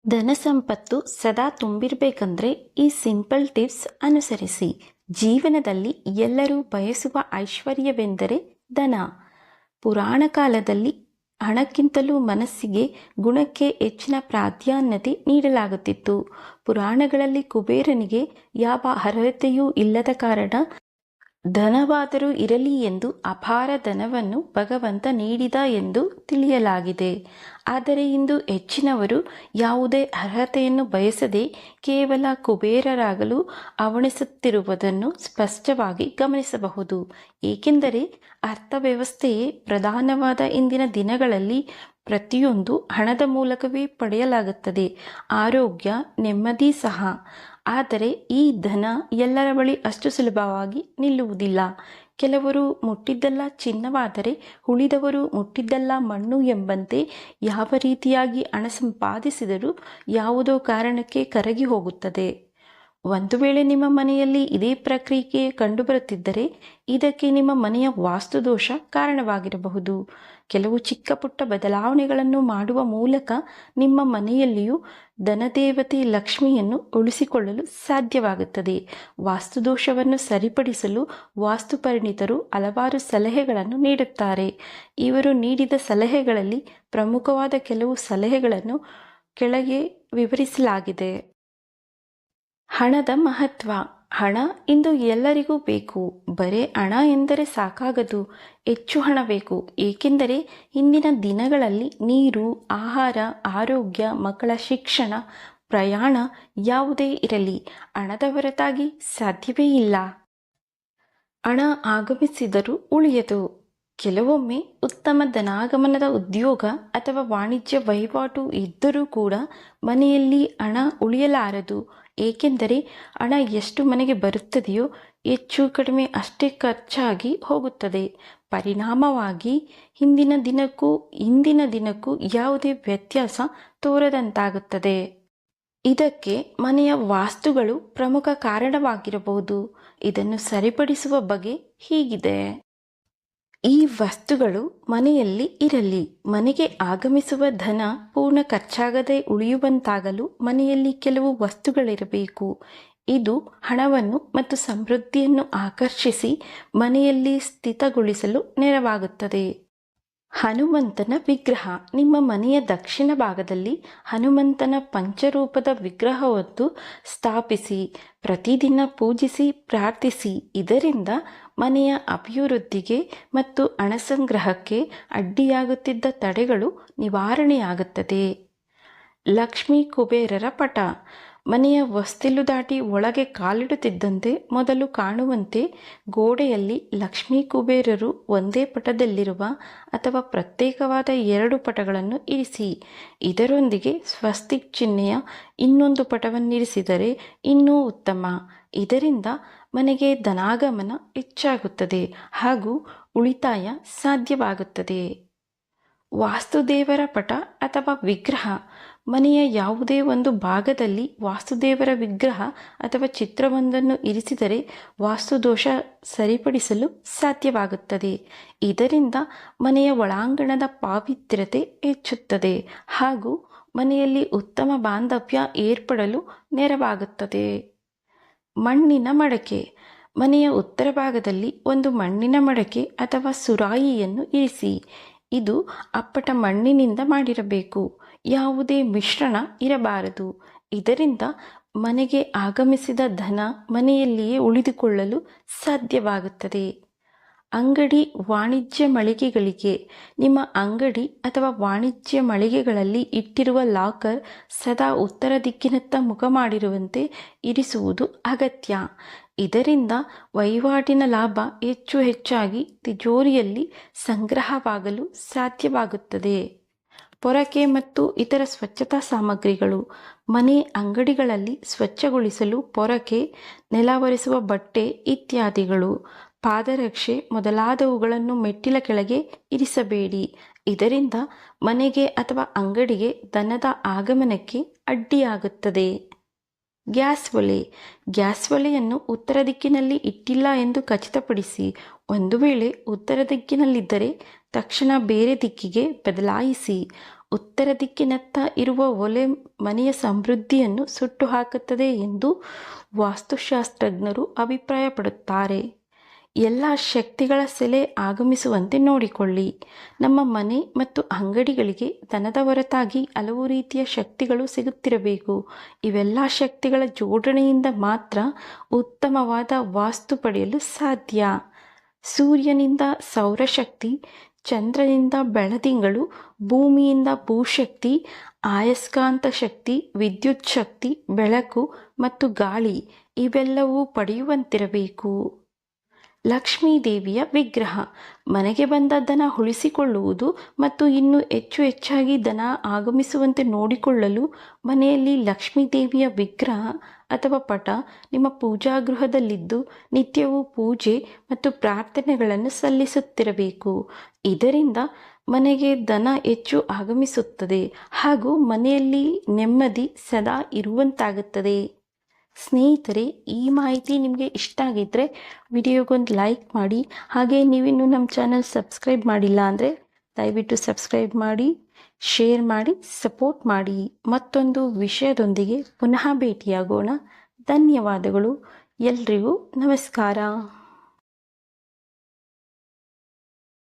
ಧನ ಸಂಪತ್ತು ಸದಾ ತುಂಬಿರಬೇಕಂದ್ರೆ ಈ ಸಿಂಪಲ್ ಟಿಪ್ಸ್ ಅನುಸರಿಸಿ. ಜೀವನದಲ್ಲಿ ಎಲ್ಲರೂ ಬಯಸುವ ಐಶ್ವರ್ಯವೆಂದರೆ ಧನ. ಪುರಾಣ ಕಾಲದಲ್ಲಿ ಹಣಕ್ಕಿಂತಲೂ ಮನಸ್ಸಿಗೆ, ಗುಣಕ್ಕೆ ಹೆಚ್ಚಿನ ಪ್ರಾಧಾನ್ಯತೆ ನೀಡಲಾಗುತ್ತಿತ್ತು. ಪುರಾಣಗಳಲ್ಲಿ ಕುಬೇರನಿಗೆ ಯಾವ ಅರ್ಹತೆಯೂ ಇಲ್ಲದ ಕಾರಣ ಧನವಾದರೂ ಇರಲಿ ಎಂದು ಅಪಾರ ಧನವನ್ನು ಭಗವಂತ ನೀಡಿದ ಎಂದು ತಿಳಿಯಲಾಗಿದೆ. ಆದರೆ ಇಂದು ಹೆಚ್ಚಿನವರು ಯಾವುದೇ ಅರ್ಹತೆಯನ್ನು ಬಯಸದೆ ಕೇವಲ ಕುಬೇರರಾಗಲು ಹವಣಿಸುತ್ತಿರುವುದನ್ನು ಸ್ಪಷ್ಟವಾಗಿ ಗಮನಿಸಬಹುದು. ಏಕೆಂದರೆ ಅರ್ಥವ್ಯವಸ್ಥೆಯೇ ಪ್ರಧಾನವಾದ ಇಂದಿನ ದಿನಗಳಲ್ಲಿ ಪ್ರತಿಯೊಂದು ಹಣದ ಮೂಲಕವೇ ಪಡೆಯಲಾಗುತ್ತದೆ. ಆರೋಗ್ಯ, ನೆಮ್ಮದಿ ಸಹ. ಆದರೆ ಈ ಧನ ಎಲ್ಲರ ಬಳಿ ಅಷ್ಟು ಸುಲಭವಾಗಿ ನಿಲ್ಲುವುದಿಲ್ಲ. ಕೆಲವರು ಮುಟ್ಟಿದ್ದೆಲ್ಲ ಚಿನ್ನವಾದರೆ ಉಳಿದವರು ಮುಟ್ಟಿದ್ದೆಲ್ಲ ಮಣ್ಣು ಎಂಬಂತೆ ಯಾವ ರೀತಿಯಾಗಿ ಹಣ ಸಂಪಾದಿಸಿದರೂ ಯಾವುದೋ ಕಾರಣಕ್ಕೆ ಕರಗಿ ಹೋಗುತ್ತದೆ. ಒಂದು ವೇಳೆ ನಿಮ್ಮ ಮನೆಯಲ್ಲಿ ಇದೇ ಪ್ರಕ್ರಿಯೆ ಕಂಡುಬರುತ್ತಿದ್ದರೆ ಇದಕ್ಕೆ ನಿಮ್ಮ ಮನೆಯ ವಾಸ್ತುದೋಷ ಕಾರಣವಾಗಿರಬಹುದು. ಕೆಲವು ಚಿಕ್ಕ ಪುಟ್ಟ ಬದಲಾವಣೆಗಳನ್ನು ಮಾಡುವ ಮೂಲಕ ನಿಮ್ಮ ಮನೆಯಲ್ಲಿಯೂ ಧನದೇವತೆ ಲಕ್ಷ್ಮಿಯನ್ನು ಉಳಿಸಿಕೊಳ್ಳಲು ಸಾಧ್ಯವಾಗುತ್ತದೆ. ವಾಸ್ತುದೋಷವನ್ನು ಸರಿಪಡಿಸಲು ವಾಸ್ತು ಪರಿಣಿತರು ಹಲವಾರು ಸಲಹೆಗಳನ್ನು ನೀಡುತ್ತಾರೆ. ಇವರು ನೀಡಿದ ಸಲಹೆಗಳಲ್ಲಿ ಪ್ರಮುಖವಾದ ಕೆಲವು ಸಲಹೆಗಳನ್ನು ಕೆಳಗೆ ವಿವರಿಸಲಾಗಿದೆ. ಹಣದ ಮಹತ್ವ. ಹಣ ಇಂದು ಎಲ್ಲರಿಗೂ ಬೇಕು. ಬರೇ ಹಣ ಎಂದರೆ ಸಾಕಾಗದು, ಹೆಚ್ಚು ಹಣ ಬೇಕು. ಏಕೆಂದರೆ ಇಂದಿನ ದಿನಗಳಲ್ಲಿ ನೀರು, ಆಹಾರ, ಆರೋಗ್ಯ, ಮಕ್ಕಳ ಶಿಕ್ಷಣ, ಪ್ರಯಾಣ ಯಾವುದೇ ಇರಲಿ ಹಣದ ಹೊರತಾಗಿ ಸಾಧ್ಯವೇ ಇಲ್ಲ. ಹಣ ಆಗಮಿಸಿದರೂ ಉಳಿಯದು. ಕೆಲವೊಮ್ಮೆ ಉತ್ತಮ ಧನಾಗಮನದ ಉದ್ಯೋಗ ಅಥವಾ ವಾಣಿಜ್ಯ ವಹಿವಾಟು ಇದ್ದರೂ ಕೂಡ ಮನೆಯಲ್ಲಿ ಹಣ ಉಳಿಯಲಾರದು. ಏಕೆಂದರೆ ಹಣ ಎಷ್ಟು ಮನೆಗೆ ಬರುತ್ತದೆಯೋ ಹೆಚ್ಚು ಕಡಿಮೆ ಅಷ್ಟೇ ಖರ್ಚಾಗಿ ಹೋಗುತ್ತದೆ. ಪರಿಣಾಮವಾಗಿ ಇಂದಿನ ದಿನಕ್ಕೂ ಯಾವುದೇ ವ್ಯತ್ಯಾಸ ತೋರದಂತಾಗುತ್ತದೆ. ಇದಕ್ಕೆ ಮನೆಯ ವಾಸ್ತುಗಳು ಪ್ರಮುಖ ಕಾರಣವಾಗಿರಬಹುದು. ಇದನ್ನು ಸರಿಪಡಿಸುವ ಬಗೆ ಹೀಗಿದೆ. ಈ ವಸ್ತುಗಳು ಮನೆಯಲ್ಲಿ ಇರಲಿ. ಮನೆಗೆ ಆಗಮಿಸುವ ಧನ ಪೂರ್ಣ ಖರ್ಚಾಗದೆ ಉಳಿಯುವಂತಾಗಲು ಮನೆಯಲ್ಲಿ ಕೆಲವು ವಸ್ತುಗಳಿರಬೇಕು. ಇದು ಹಣವನ್ನು ಮತ್ತು ಸಮೃದ್ಧಿಯನ್ನು ಆಕರ್ಷಿಸಿ ಮನೆಯಲ್ಲಿ ಸ್ಥಿತಗೊಳಿಸಲು ನೆರವಾಗುತ್ತದೆ. ಹನುಮಂತನ ವಿಗ್ರಹ. ನಿಮ್ಮ ಮನೆಯ ದಕ್ಷಿಣ ಭಾಗದಲ್ಲಿ ಹನುಮಂತನ ಪಂಚರೂಪದ ವಿಗ್ರಹವನ್ನು ಸ್ಥಾಪಿಸಿ ಪ್ರತಿದಿನ ಪೂಜಿಸಿ ಪ್ರಾರ್ಥಿಸಿ. ಇದರಿಂದ ಮನೆಯ ಅಭಿವೃದ್ಧಿಗೆ ಮತ್ತು ಹಣ ಸಂಗ್ರಹಕ್ಕೆ ಅಡ್ಡಿಯಾಗುತ್ತಿದ್ದ ತಡೆಗಳು ನಿವಾರಣೆಯಾಗುತ್ತದೆ. ಲಕ್ಷ್ಮೀ ಕುಬೇರರ ಪಟ. ಮನೆಯ ಹೊಸ್ತಿಲು ದಾಟಿ ಒಳಗೆ ಕಾಲಿಡುತ್ತಿದ್ದಂತೆ ಮೊದಲು ಕಾಣುವಂತೆ ಗೋಡೆಯಲ್ಲಿ ಲಕ್ಷ್ಮೀ ಕುಬೇರರು ಒಂದೇ ಪಟದಲ್ಲಿರುವ ಅಥವಾ ಪ್ರತ್ಯೇಕವಾದ 2 ಪಟಗಳನ್ನು ಇರಿಸಿ. ಇದರೊಂದಿಗೆ ಸ್ವಸ್ತಿಕ್ ಚಿಹ್ನೆಯ ಇನ್ನೊಂದು ಪಟವನ್ನಿರಿಸಿದರೆ ಇನ್ನೂ ಉತ್ತಮ. ಇದರಿಂದ ಮನೆಗೆ ಧನಾಗಮನ ಹೆಚ್ಚಾಗುತ್ತದೆ ಹಾಗೂ ಉಳಿತಾಯ ಸಾಧ್ಯವಾಗುತ್ತದೆ. ವಾಸ್ತುದೇವರ ಪಟ ಅಥವಾ ವಿಗ್ರಹ. ಮನೆಯ ಯಾವುದೇ ಒಂದು ಭಾಗದಲ್ಲಿ ವಾಸ್ತುದೇವರ ವಿಗ್ರಹ ಅಥವಾ ಚಿತ್ರವೊಂದನ್ನು ಇರಿಸಿದರೆ ವಾಸ್ತುದೋಷ ಸರಿಪಡಿಸಲು ಸಾಧ್ಯವಾಗುತ್ತದೆ. ಇದರಿಂದ ಮನೆಯ ಒಳಾಂಗಣದ ಪಾವಿತ್ರ್ಯತೆ ಹೆಚ್ಚುತ್ತದೆ ಹಾಗೂ ಮನೆಯಲ್ಲಿ ಉತ್ತಮ ಬಾಂಧವ್ಯ ಏರ್ಪಡಲು ನೆರವಾಗುತ್ತದೆ. ಮಣ್ಣಿನ ಮಡಕೆ. ಮನೆಯ ಉತ್ತರ ಭಾಗದಲ್ಲಿ ಒಂದು ಮಣ್ಣಿನ ಮಡಕೆ ಅಥವಾ ಸುರಾಯಿಯನ್ನು ಇರಿಸಿ. ಇದು ಅಪ್ಪಟ ಮಣ್ಣಿನಿಂದ ಮಾಡಿರಬೇಕು. ಯಾವುದೇ ಮಿಶ್ರಣ ಇರಬಾರದು. ಇದರಿಂದ ಮನೆಗೆ ಆಗಮಿಸಿದ ಧನ ಮನೆಯಲ್ಲಿಯೇ ಉಳಿದುಕೊಳ್ಳಲು ಸಾಧ್ಯವಾಗುತ್ತದೆ. ಅಂಗಡಿ, ವಾಣಿಜ್ಯ ಮಳಿಗೆಗಳಿಗೆ. ನಿಮ್ಮ ಅಂಗಡಿ ಅಥವಾ ವಾಣಿಜ್ಯ ಮಳಿಗೆಗಳಲ್ಲಿ ಇಟ್ಟಿರುವ ಲಾಕರ್ ಸದಾ ಉತ್ತರ ದಿಕ್ಕಿನತ್ತ ಮುಖ ಮಾಡಿರುವಂತೆ ಇರಿಸುವುದು ಅಗತ್ಯ. ಇದರಿಂದ ವಹಿವಾಟಿನ ಲಾಭ ಹೆಚ್ಚಾಗಿ ತಿಜೋರಿಯಲ್ಲಿ ಸಂಗ್ರಹವಾಗಲು ಸಾಧ್ಯವಾಗುತ್ತದೆ. ಪೊರಕೆ ಮತ್ತು ಇತರ ಸ್ವಚ್ಛತಾ ಸಾಮಗ್ರಿಗಳು. ಮನೆ, ಅಂಗಡಿಗಳಲ್ಲಿ ಸ್ವಚ್ಛಗೊಳಿಸಲು ಪೊರಕೆ, ನೆಲ ಒರೆಸುವ ಬಟ್ಟೆ ಇತ್ಯಾದಿಗಳು, ಪಾದರಕ್ಷೆ ಮೊದಲಾದವುಗಳನ್ನು ಮೆಟ್ಟಿಲ ಕೆಳಗೆ ಇರಿಸಬೇಡಿ. ಇದರಿಂದ ಮನೆಗೆ ಅಥವಾ ಅಂಗಡಿಗೆ ಧನದ ಆಗಮನಕ್ಕೆ ಅಡ್ಡಿಯಾಗುತ್ತದೆ. ಗ್ಯಾಸ್ ಒಲೆ. ಗ್ಯಾಸ್ ಒಲೆಯನ್ನು ಉತ್ತರ ದಿಕ್ಕಿನಲ್ಲಿ ಇಟ್ಟಿಲ್ಲ ಎಂದು ಖಚಿತಪಡಿಸಿ. ಒಂದು ವೇಳೆ ಉತ್ತರ ದಿಕ್ಕಿನಲ್ಲಿದ್ದರೆ ತಕ್ಷಣ ಬೇರೆ ದಿಕ್ಕಿಗೆ ಬದಲಾಯಿಸಿ. ಉತ್ತರ ದಿಕ್ಕಿನತ್ತ ಇರುವ ಒಲೆ ಮನೆಯ ಸಮೃದ್ಧಿಯನ್ನು ಸುಟ್ಟು ಹಾಕುತ್ತದೆ ಎಂದು ವಾಸ್ತುಶಾಸ್ತ್ರಜ್ಞರು ಅಭಿಪ್ರಾಯಪಡುತ್ತಾರೆ. ಎಲ್ಲ ಶಕ್ತಿಗಳ ಸೆಲೆ ಆಗಮಿಸುವಂತೆ ನೋಡಿಕೊಳ್ಳಿ. ನಮ್ಮ ಮನೆ ಮತ್ತು ಅಂಗಡಿಗಳಿಗೆ ಧನದ ಹೊರತಾಗಿ ಹಲವು ರೀತಿಯ ಶಕ್ತಿಗಳು ಸಿಗುತ್ತಿರಬೇಕು. ಇವೆಲ್ಲ ಶಕ್ತಿಗಳ ಜೋಡಣೆಯಿಂದ ಮಾತ್ರ ಉತ್ತಮವಾದ ವಾಸ್ತು ಪಡೆಯಲು ಸಾಧ್ಯ. ಸೂರ್ಯನಿಂದ ಸೌರಶಕ್ತಿ, ಚಂದ್ರನಿಂದ ಬೆಳದಿಂಗಳು, ಭೂಮಿಯಿಂದ ಭೂಶಕ್ತಿ, ಅಯಸ್ಕಾಂತ ಶಕ್ತಿ, ವಿದ್ಯುತ್ ಶಕ್ತಿ, ಬೆಳಕು ಮತ್ತು ಗಾಳಿ ಇವೆಲ್ಲವೂ ಪಡೆಯುವಂತಿರಬೇಕು. ಲಕ್ಷ್ಮೀ ದೇವಿಯ ವಿಗ್ರಹ ಮನೆಗೆ ಬಂದ ಧನ ಉಳಿಸಿಕೊಳ್ಳುವುದು ಮತ್ತು ಇನ್ನೂ ಹೆಚ್ಚಾಗಿ ಧನ ಆಗಮಿಸುವಂತೆ ನೋಡಿಕೊಳ್ಳಲು ಮನೆಯಲ್ಲಿ ಲಕ್ಷ್ಮೀ ದೇವಿಯ ವಿಗ್ರಹ ಅಥವಾ ಪಟ ನಿಮ್ಮ ಪೂಜಾಗೃಹದಲ್ಲಿದ್ದು ನಿತ್ಯವೂ ಪೂಜೆ ಮತ್ತು ಪ್ರಾರ್ಥನೆಗಳನ್ನು ಸಲ್ಲಿಸುತ್ತಿರಬೇಕು. ಇದರಿಂದ ಮನೆಗೆ ಧನ ಹೆಚ್ಚು ಆಗಮಿಸುತ್ತದೆ ಹಾಗೂ ಮನೆಯಲ್ಲಿ ನೆಮ್ಮದಿ ಸದಾ ಇರುವಂತಾಗುತ್ತದೆ. ಸ್ನೇಹಿತರೆ, ಈ ಮಾಹಿತಿ ನಿಮಗೆ ಇಷ್ಟ ಆಗಿದ್ದರೆ ವಿಡಿಯೋಗೊಂದು ಲೈಕ್ ಮಾಡಿ. ಹಾಗೆ ನೀವಿನ್ನೂ ನಮ್ಮ ಚಾನಲ್ ಸಬ್ಸ್ಕ್ರೈಬ್ ಮಾಡಿಲ್ಲ ಅಂದರೆ ದಯವಿಟ್ಟು ಸಬ್ಸ್ಕ್ರೈಬ್ ಮಾಡಿ, ಶೇರ್ ಮಾಡಿ, ಸಪೋರ್ಟ್ ಮಾಡಿ. ಮತ್ತೊಂದು ವಿಷಯದೊಂದಿಗೆ ಪುನಃ ಭೇಟಿಯಾಗೋಣ. ಧನ್ಯವಾದಗಳು. ಎಲ್ರಿಗೂ ನಮಸ್ಕಾರ.